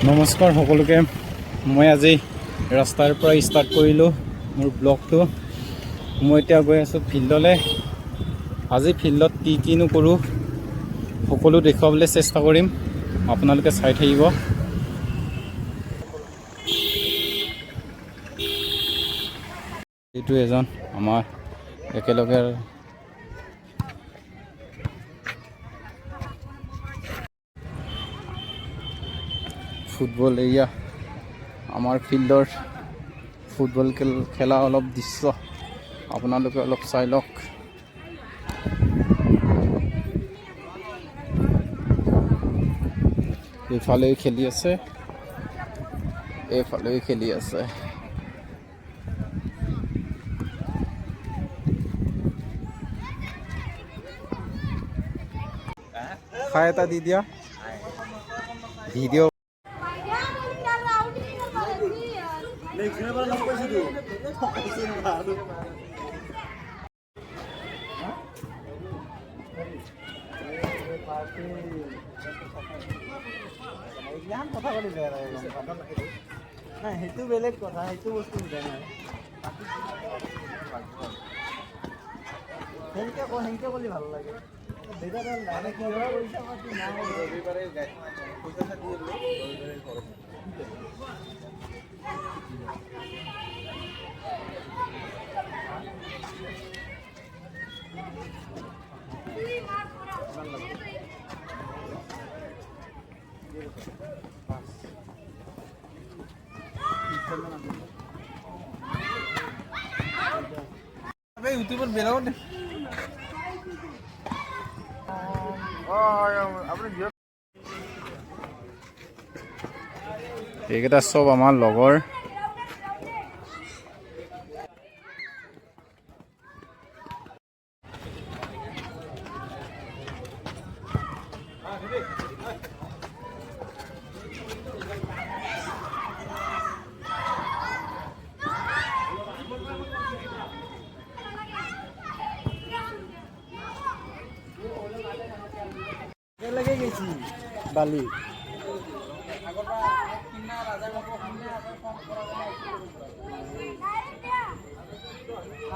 নমস্কাৰ সকলোকে। মই আজি ৰাস্তাৰ পৰা ষ্টাৰ্ট কৰিলোঁ মোৰ ব্লগটো। মই এতিয়া গৈ আছোঁ ফিল্ডলৈ। আজি ফিল্ডত কিনো কৰোঁ সকলো দেখুৱাবলৈ চেষ্টা কৰিম, আপোনালোকে চাই থাকিব। এইটো এজন আমাৰ একেলগে ফুটবল, এয়া আমাৰ ফিল্ডৰ ফুটবল খেলা অলপ দৃশ্য আপোনালোকে অলপ চাই লওক। এইফালেও খেলি আছে, এইফালেও খেলি আছে। খাই এটা দি দিয়া ভিডিঅ'। কথা পাতি বেয়া লাগে, নাই সেইটো বেলেগ কথা, সেইটো বস্তু বুজা নাই। সেনেকে কৰিলে ভাল লাগে। ইউটিউবত বেলেগত এইকেইটা চব আমাৰ লগৰ। লগে গেছি বালি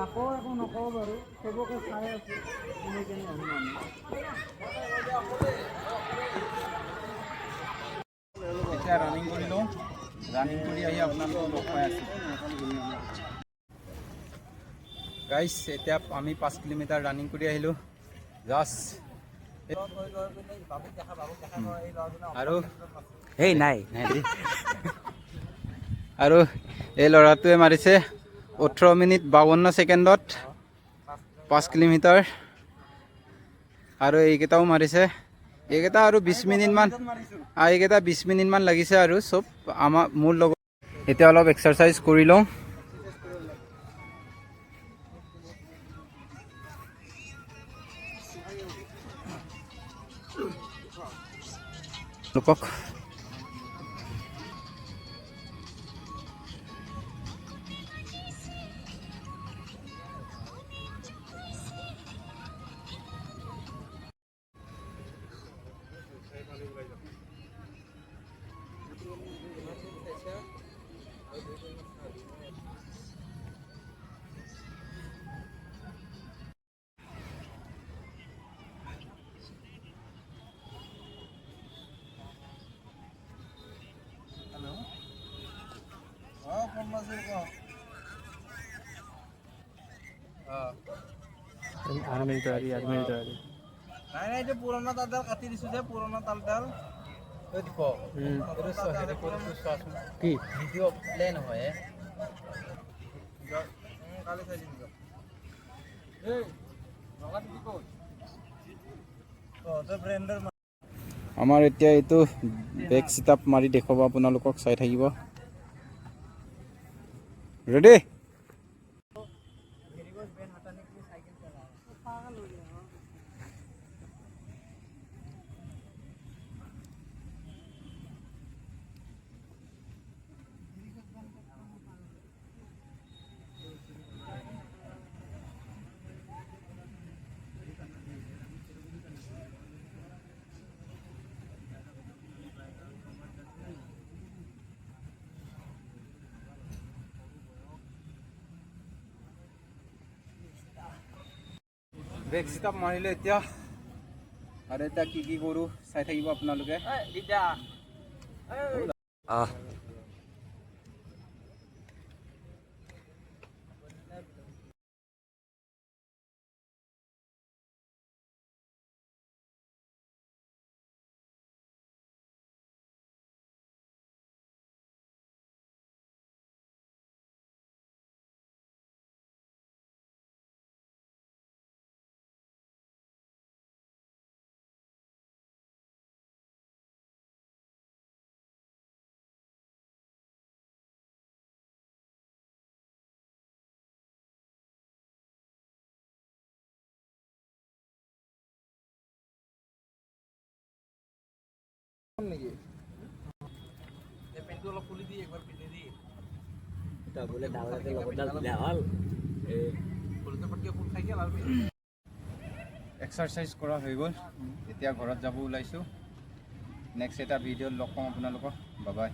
আকৌ একো নকওঁ বাৰু, চবকে চাই আছো। এতিয়া ৰানিং কৰিলোঁ, ৰানিং কৰি আহি আপোনালোকক লগ পাই আছোঁ। গাইজ এতিয়া আমি 5 কিলোমিটাৰ ৰানিং কৰি আহিলোঁ জাষ্ট। আৰু এই নাই আৰু এই ল'ৰাটোৱে মাৰিছে 18 মিনিট 52 ছেকেণ্ডত 5 কিলোমিটাৰ। আৰু এইকেইটাও মাৰিছে, এইকেইটা আৰু 20 মিনিটমান, এইকেইটা 20 মিনিটমান লাগিছে আৰু চব মোৰ লগত। এতিয়া অলপ এক্সাৰচাইজ কৰি লওঁ। লোকক নাই পুৰণা তালডাল কাটি দিছো যে, পুৰণা তালডাল কি ভিডিঅ' প্লে নহয়। আমাৰ এতিয়া এইটো বেক চিট আপ মাৰি দেখুৱাব আপোনালোকক, চাই থাকিব। ৰেডি? ব্ৰেক ষ্টাপ মাৰিলে এতিয়া আৰু এতিয়া কি কৰোঁ চাই থাকিব আপোনালোকে নেকি পেনটো অলপ খুলি দি একবাৰ পিন্ধি দি বোলে ডাঙৰতে লগতে দিলে হ'ল এক্সাৰচাইজ কৰা হৈ গ'ল এতিয়া ঘৰত যাব ওলাইছোঁ নেক্সট এটা ভিডিঅ'ত লগ পাম আপোনালোকক বাই বাই